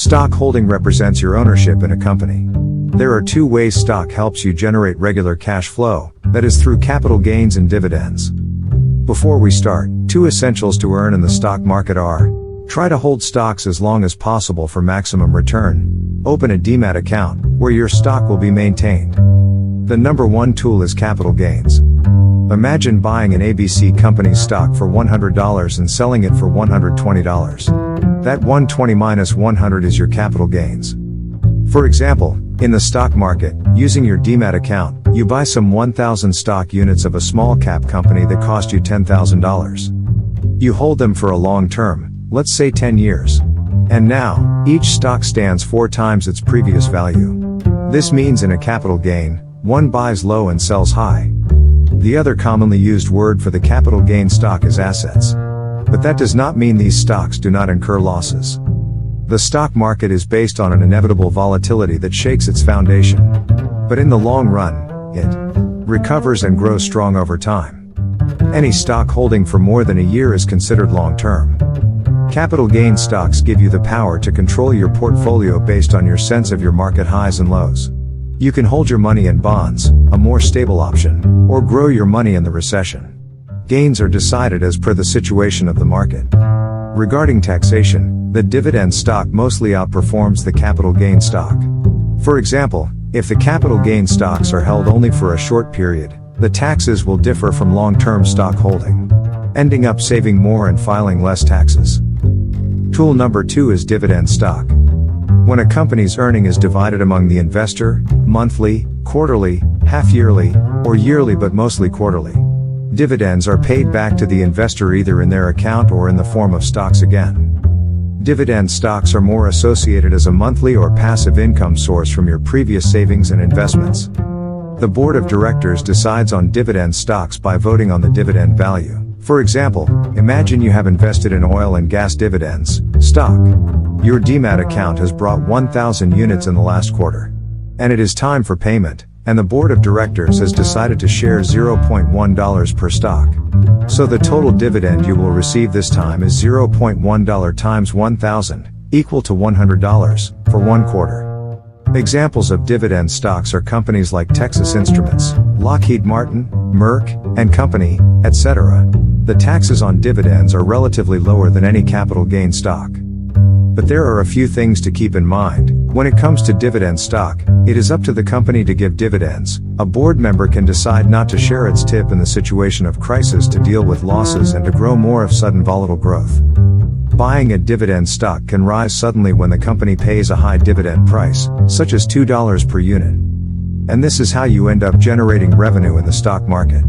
Stock holding represents your ownership in a company. There are two ways stock helps you generate regular cash flow, that is through capital gains and dividends. Before we start, two essentials to earn in the stock market are: try to hold stocks as long as possible for maximum return. Open a demat account, where your stock will be maintained. The number one tool is capital gains. Imagine buying an ABC company's stock for $100 and selling it for $120. That 120 minus 100 is your capital gains. For example, in the stock market, using your demat account, you buy some 1,000 stock units of a small cap company that cost you $10,000. You hold them for a long term, let's say 10 years. And now, each stock stands 4 times its previous value. This means in a capital gain, one buys low and sells high. The other commonly used word for the capital gain stock is assets. But that does not mean these stocks do not incur losses. The stock market is based on an inevitable volatility that shakes its foundation. But in the long run, it recovers and grows strong over time. Any stock holding for more than a year is considered long-term. Capital gain stocks give you the power to control your portfolio based on your sense of your market highs and lows. You can hold your money in bonds, a more stable option, or grow your money in the recession. Gains are decided as per the situation of the market. Regarding taxation, the dividend stock mostly outperforms the capital gain stock. For example, if the capital gain stocks are held only for a short period, the taxes will differ from long-term stock holding, ending up saving more and filing less taxes. Tool number 2 is dividend stock. When a company's earning is divided among the investor, monthly, quarterly, half-yearly, or yearly but mostly quarterly, dividends are paid back to the investor either in their account or in the form of stocks again. Dividend stocks are more associated as a monthly or passive income source from your previous savings and investments. The board of directors decides on dividend stocks by voting on the dividend value. For example, imagine you have invested in oil and gas dividends stock. Your demat account has brought 1,000 units in the last quarter. And it is time for payment, and the board of directors has decided to share $0.1 per stock. So the total dividend you will receive this time is $0.1 times 1,000, equal to $100, for 1 quarter. Examples of dividend stocks are companies like Texas Instruments, Lockheed Martin, Merck and Company, etc. The taxes on dividends are relatively lower than any capital gain stock. But there are a few things to keep in mind. When it comes to dividend stock, it is up to the company to give dividends. A board member can decide not to share its tip in the situation of crisis to deal with losses and to grow more of sudden volatile growth. Buying a dividend stock can rise suddenly when the company pays a high dividend price, such as $2 per unit. And this is how you end up generating revenue in the stock market.